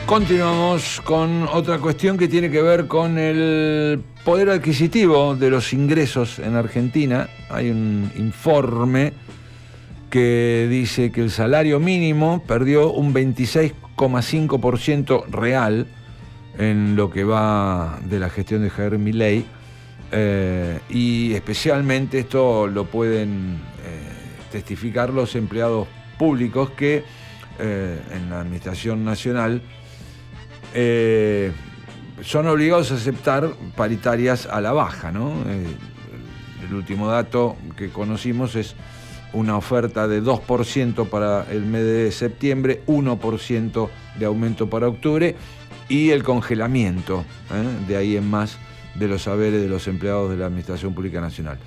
Continuamos con otra cuestión que tiene que ver con el poder adquisitivo de los ingresos en Argentina. Hay un informe que dice que el salario mínimo perdió un 26,5% real en lo que va de la gestión de Javier Milei, y especialmente esto lo pueden testificar los empleados públicos que en la Administración Nacional son obligados a aceptar paritarias a la baja, ¿no? El último dato que conocimos es una oferta de 2% para el mes de septiembre, 1% de aumento para octubre y el congelamiento, de ahí en más, de los saberes de los empleados de la Administración Pública Nacional.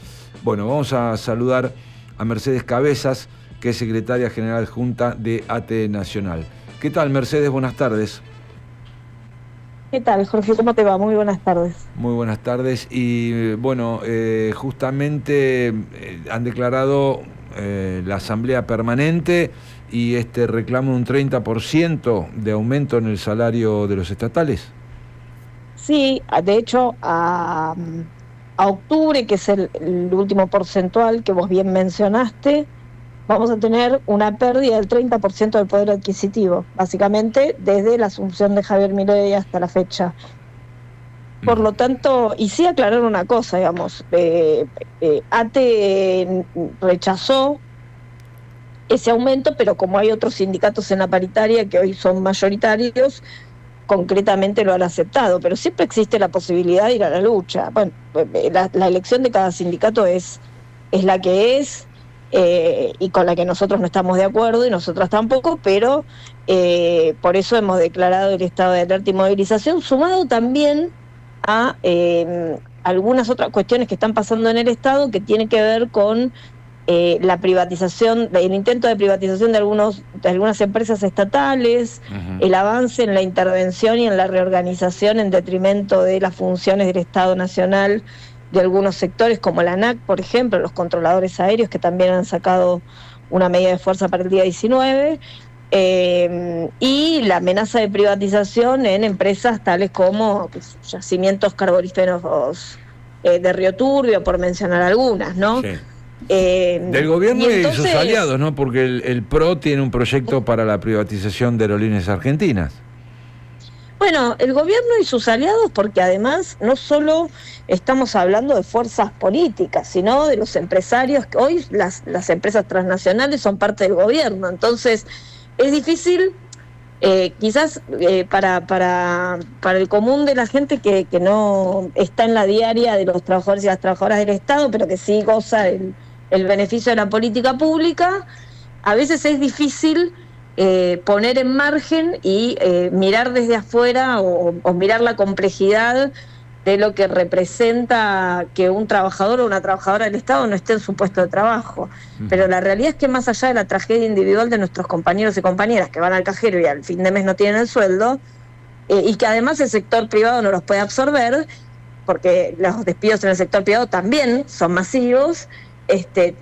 Bueno, vamos a saludar a Mercedes Cabezas, que es secretaria general adjunta de ATE Nacional. ¿Qué tal, Mercedes? Buenas tardes. ¿Qué tal, Jorge? ¿Cómo te va? Muy buenas tardes. Muy buenas tardes. Y bueno, justamente han declarado la Asamblea Permanente y reclama un 30% de aumento en el salario de los estatales. Sí, de hecho, a octubre, que es el último porcentual que vos bien mencionaste, vamos a tener una pérdida del 30% del poder adquisitivo, básicamente desde la asunción de Javier Milei hasta la fecha. Por lo tanto, y sí aclarar una cosa, digamos, ATE rechazó ese aumento, pero como hay otros sindicatos en la paritaria que hoy son mayoritarios, concretamente lo han aceptado, pero siempre existe la posibilidad de ir a la lucha. Bueno, la elección de cada sindicato es la que es, y con la que nosotros no estamos de acuerdo y nosotras tampoco, pero por eso hemos declarado el estado de alerta y movilización, sumado también a algunas otras cuestiones que están pasando en el Estado que tienen que ver con la privatización, el intento de privatización de algunas empresas estatales, el avance en la intervención y en la reorganización en detrimento de las funciones del Estado Nacional de algunos sectores como la ANAC, por ejemplo, los controladores aéreos, que también han sacado una medida de fuerza para el día 19, y la amenaza de privatización en empresas tales como yacimientos carboníferos de Río Turbio, por mencionar algunas, ¿no? Sí. Del gobierno y sus aliados, ¿no? Porque el PRO tiene un proyecto para la privatización de Aerolíneas Argentinas. Bueno, el gobierno y sus aliados, porque además no solo estamos hablando de fuerzas políticas, sino de los empresarios, que hoy las empresas transnacionales son parte del gobierno, entonces es difícil, quizás para el común de la gente que no está en la diaria de los trabajadores y las trabajadoras del Estado, pero que sí goza el beneficio de la política pública, a veces es difícil poner en margen y mirar desde afuera o mirar la complejidad de lo que representa que un trabajador o una trabajadora del Estado no esté en su puesto de trabajo. Pero la realidad es que más allá de la tragedia individual de nuestros compañeros y compañeras que van al cajero y al fin de mes no tienen el sueldo, y que además el sector privado no los puede absorber, porque los despidos en el sector privado también son masivos,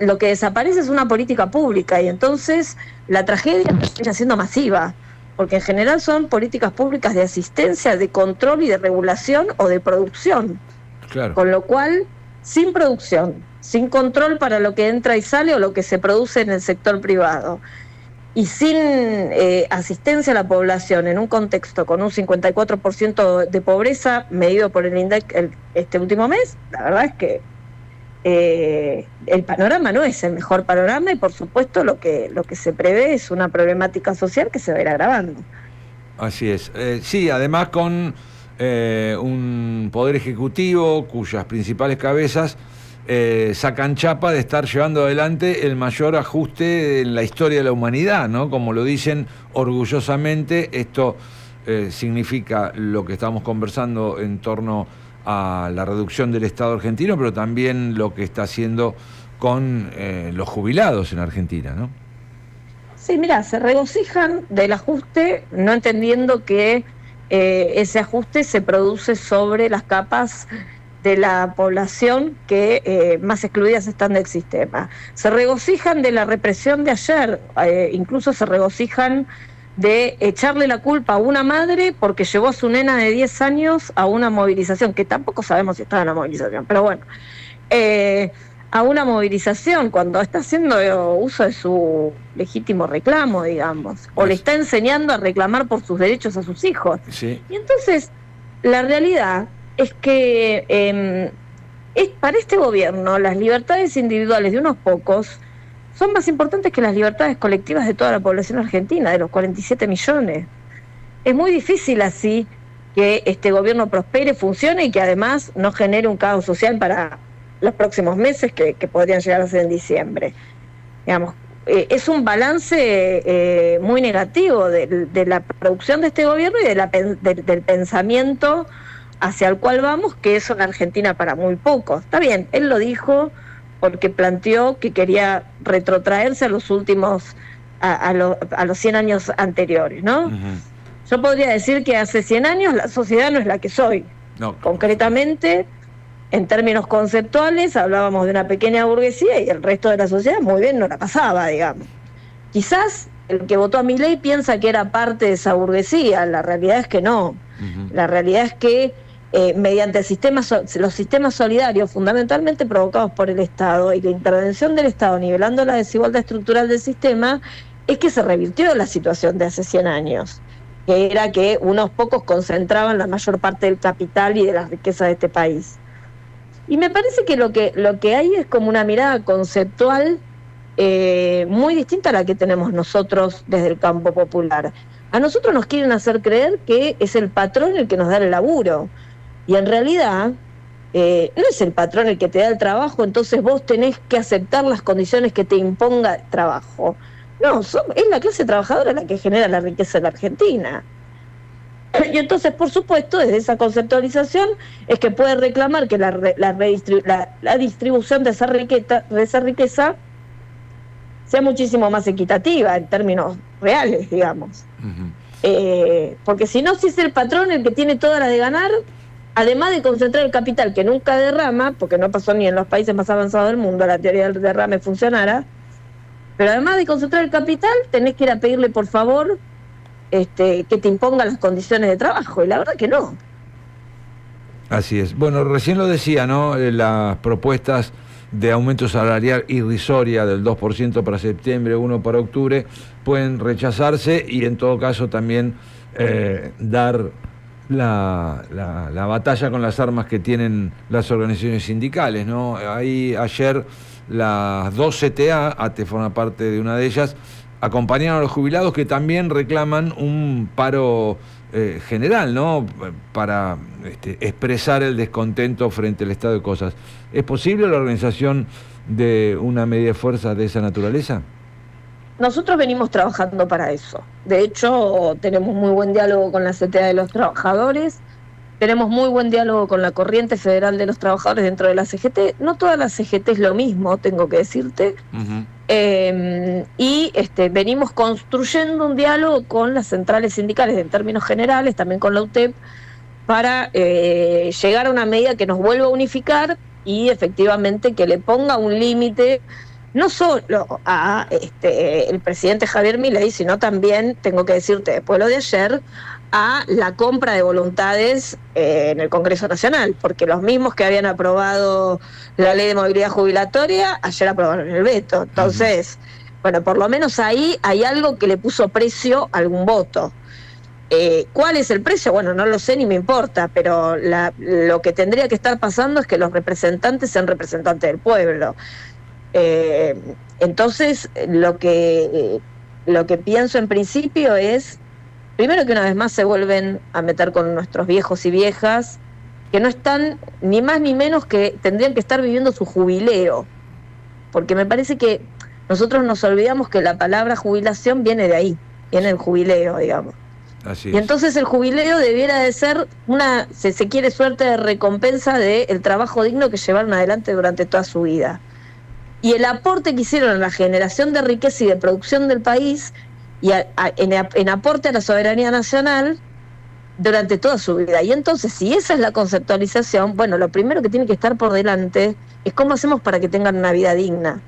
lo que desaparece es una política pública, y entonces la tragedia está siendo masiva, porque en general son políticas públicas de asistencia, de control y de regulación o de producción. Claro. Con lo cual, sin producción, sin control para lo que entra y sale o lo que se produce en el sector privado, y sin asistencia a la población en un contexto con un 54% de pobreza medido por el INDEC este último mes, la verdad es que el panorama no es el mejor panorama, y por supuesto lo que se prevé es una problemática social que se va a ir agravando. Así es. Sí, además con un poder ejecutivo cuyas principales cabezas sacan chapa de estar llevando adelante el mayor ajuste en la historia de la humanidad, ¿no? Como lo dicen orgullosamente, esto significa lo que estamos conversando en torno a la reducción del Estado argentino, pero también lo que está haciendo con los jubilados en Argentina, ¿no? Sí, mira, se regocijan del ajuste, no entendiendo que ese ajuste se produce sobre las capas de la población que más excluidas están del sistema. Se regocijan de la represión de ayer, incluso se regocijan de echarle la culpa a una madre porque llevó a su nena de 10 años a una movilización, que tampoco sabemos si estaba en la movilización, pero bueno, a una movilización cuando está haciendo uso de su legítimo reclamo, digamos, o le está enseñando a reclamar por sus derechos a sus hijos. Sí. Y entonces, la realidad es que para este gobierno las libertades individuales de unos pocos son más importantes que las libertades colectivas de toda la población argentina, de los 47 millones. Es muy difícil así que este gobierno prospere, funcione y que además no genere un caos social para los próximos meses que podrían llegar a ser en diciembre. Digamos, es un balance muy negativo de la producción de este gobierno y del pensamiento hacia el cual vamos, que es una Argentina para muy pocos. Está bien, él lo dijo porque planteó que quería retrotraerse a los últimos, a los 100 años anteriores, ¿no? Uh-huh. Yo podría decir que hace 100 años la sociedad no es la que soy. No. Concretamente, en términos conceptuales, hablábamos de una pequeña burguesía y el resto de la sociedad muy bien no la pasaba, digamos. Quizás el que votó a Milei piensa que era parte de esa burguesía, la realidad es que no. Uh-huh. La realidad es que mediante los sistemas solidarios fundamentalmente provocados por el Estado y la intervención del Estado nivelando la desigualdad estructural del sistema, es que se revirtió la situación de hace 100 años, que era que unos pocos concentraban la mayor parte del capital y de las riquezas de este país. Y me parece que lo que hay es como una mirada conceptual muy distinta a la que tenemos nosotros desde el campo popular. A nosotros nos quieren hacer creer que es el patrón el que nos da el laburo. Y en realidad no es el patrón el que te da el trabajo, entonces vos tenés que aceptar las condiciones que te imponga el trabajo. No, es la clase trabajadora la que genera la riqueza en la Argentina. Y entonces, por supuesto, desde esa conceptualización es que puede reclamar que la distribución de esa riqueza sea muchísimo más equitativa en términos reales, digamos. Uh-huh. Porque si no, si es el patrón el que tiene toda la de ganar, además de concentrar el capital que nunca derrama, porque no pasó ni en los países más avanzados del mundo la teoría del derrame funcionara, pero además de concentrar el capital, tenés que ir a pedirle por favor que te imponga las condiciones de trabajo, y la verdad que no. Así es. Bueno, recién lo decía, ¿no? Las propuestas de aumento salarial irrisoria del 2% para septiembre, 1 para octubre, pueden rechazarse y en todo caso también dar la batalla con las armas que tienen las organizaciones sindicales, ¿no? Ahí ayer las dos CTA, ATE forma parte de una de ellas, acompañaron a los jubilados que también reclaman un paro general, ¿no? Para expresar el descontento frente al estado de cosas. ¿Es posible la organización de una medida de fuerza de esa naturaleza? Nosotros venimos trabajando para eso. De hecho, tenemos muy buen diálogo con la CTA de los trabajadores, tenemos muy buen diálogo con la Corriente Federal de los Trabajadores dentro de la CGT. No toda la CGT es lo mismo, tengo que decirte. Uh-huh. Y venimos construyendo un diálogo con las centrales sindicales en términos generales, también con la UTEP, para llegar a una medida que nos vuelva a unificar y efectivamente que le ponga un límite no solo a el presidente Javier Milei, sino también, tengo que decirte después de lo de ayer, a la compra de voluntades en el Congreso Nacional, porque los mismos que habían aprobado la ley de movilidad jubilatoria, ayer aprobaron el veto. Entonces, bueno, por lo menos ahí hay algo que le puso precio a algún voto. ¿Cuál es el precio? Bueno, no lo sé ni me importa, pero lo que tendría que estar pasando es que los representantes sean representantes del pueblo. Entonces, lo que pienso en principio es, primero que una vez más se vuelven a meter con nuestros viejos y viejas, que no están ni más ni menos que tendrían que estar viviendo su jubileo, porque me parece que nosotros nos olvidamos que la palabra jubilación viene de ahí, viene del jubileo, digamos. Así es. Y entonces el jubileo debiera de ser si se quiere, suerte de recompensa del trabajo digno que llevaron adelante durante toda su vida. Y el aporte que hicieron en la generación de riqueza y de producción del país y en aporte a la soberanía nacional durante toda su vida. Y entonces, si esa es la conceptualización, bueno, lo primero que tiene que estar por delante es cómo hacemos para que tengan una vida digna.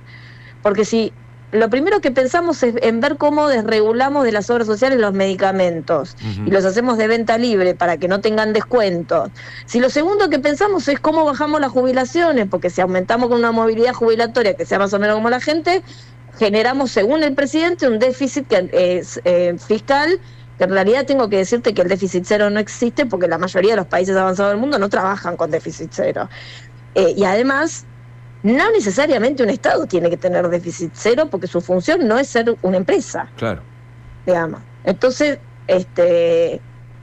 Porque si lo primero que pensamos es en ver cómo desregulamos de las obras sociales los medicamentos y los hacemos de venta libre para que no tengan descuentos. Si lo segundo que pensamos es cómo bajamos las jubilaciones, porque si aumentamos con una movilidad jubilatoria que sea más o menos como la gente, generamos, según el presidente, un déficit fiscal, que en realidad tengo que decirte que el déficit cero no existe porque la mayoría de los países avanzados del mundo no trabajan con déficit cero. Y además, no necesariamente un Estado tiene que tener déficit cero porque su función no es ser una empresa. Claro. Digamos. Entonces,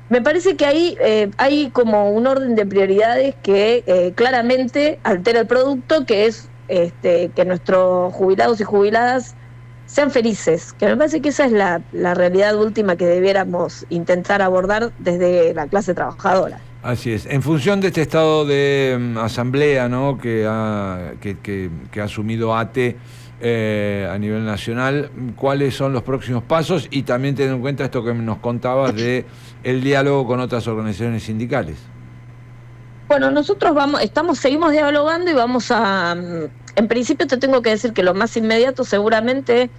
me parece que ahí hay como un orden de prioridades que claramente altera el producto, que es que nuestros jubilados y jubiladas sean felices, que me parece que esa es la realidad última que debiéramos intentar abordar desde la clase trabajadora. Así es. En función de este estado de asamblea, ¿no?, que ha asumido ATE a nivel nacional, ¿cuáles son los próximos pasos? Y también teniendo en cuenta esto que nos contabas de el diálogo con otras organizaciones sindicales. Bueno, nosotros seguimos dialogando y vamos a... En principio te tengo que decir que lo más inmediato seguramente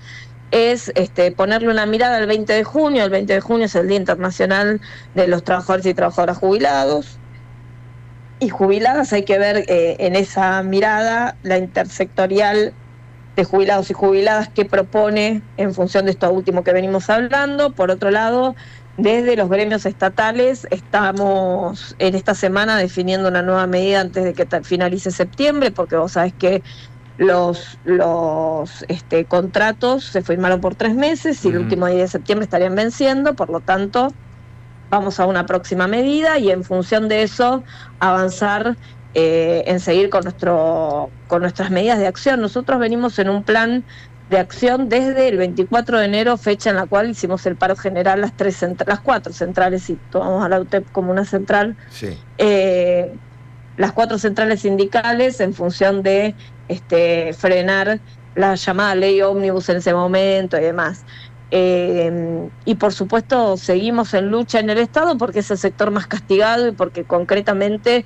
es ponerle una mirada al 20 de junio. El 20 de junio es el Día Internacional de los Trabajadores y Trabajadoras Jubilados y jubiladas. Hay que ver en esa mirada la intersectorial de jubilados y jubiladas que propone en función de esto último que venimos hablando. Por otro lado, desde los gremios estatales estamos en esta semana definiendo una nueva medida antes de que finalice septiembre, porque vos sabés que los contratos se firmaron por 3 meses y el último día de septiembre estarían venciendo, por lo tanto vamos a una próxima medida y en función de eso avanzar en seguir con nuestras medidas de acción. Nosotros venimos en un plan de acción desde el 24 de enero, fecha en la cual hicimos el paro general, las 4 centrales, y tomamos a la UTEP como una central, sí. Las 4 centrales sindicales en función de frenar la llamada ley ómnibus en ese momento y demás. Y por supuesto seguimos en lucha en el Estado porque es el sector más castigado y porque concretamente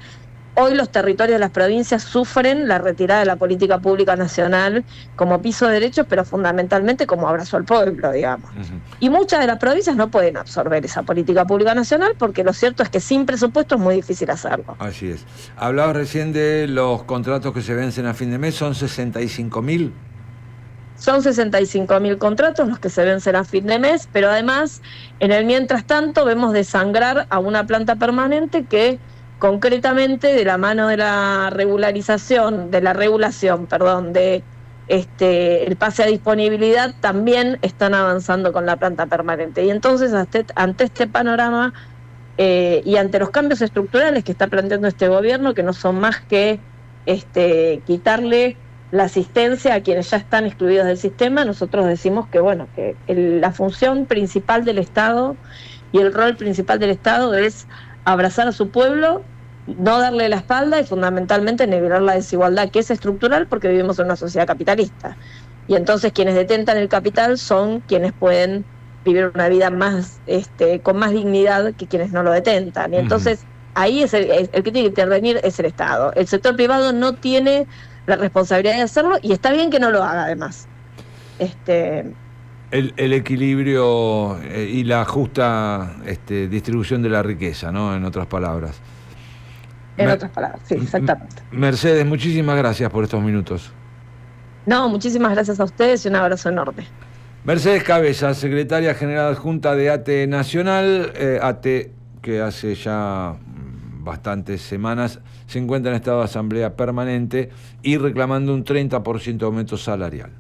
hoy los territorios de las provincias sufren la retirada de la política pública nacional como piso de derechos, pero fundamentalmente como abrazo al pueblo, digamos. Y muchas de las provincias no pueden absorber esa política pública nacional porque lo cierto es que sin presupuesto es muy difícil hacerlo. Así es. Hablabas recién de los contratos que se vencen a fin de mes, ¿son 65.000? Son 65.000 contratos los que se vencen a fin de mes, pero además, en el mientras tanto, vemos desangrar a una planta permanente que concretamente de la mano de la regulación, de el pase a disponibilidad, también están avanzando con la planta permanente. Y entonces, ante este panorama y ante los cambios estructurales que está planteando este gobierno, que no son más que quitarle la asistencia a quienes ya están excluidos del sistema, nosotros decimos que la función principal del Estado y el rol principal del Estado es abrazar a su pueblo, no darle la espalda y fundamentalmente nivelar la desigualdad, que es estructural porque vivimos en una sociedad capitalista. Y entonces quienes detentan el capital son quienes pueden vivir una vida más con más dignidad que quienes no lo detentan. Y entonces ahí es el que tiene que intervenir es el Estado. El sector privado no tiene la responsabilidad de hacerlo y está bien que no lo haga además. El equilibrio y la justa distribución de la riqueza, ¿no? En otras palabras. En otras palabras, sí, exactamente. Mercedes, muchísimas gracias por estos minutos. No, muchísimas gracias a ustedes y un abrazo enorme. Mercedes Cabeza, secretaria general adjunta de ATE Nacional, ATE que hace ya bastantes semanas se encuentra en estado de asamblea permanente y reclamando un 30% de aumento salarial.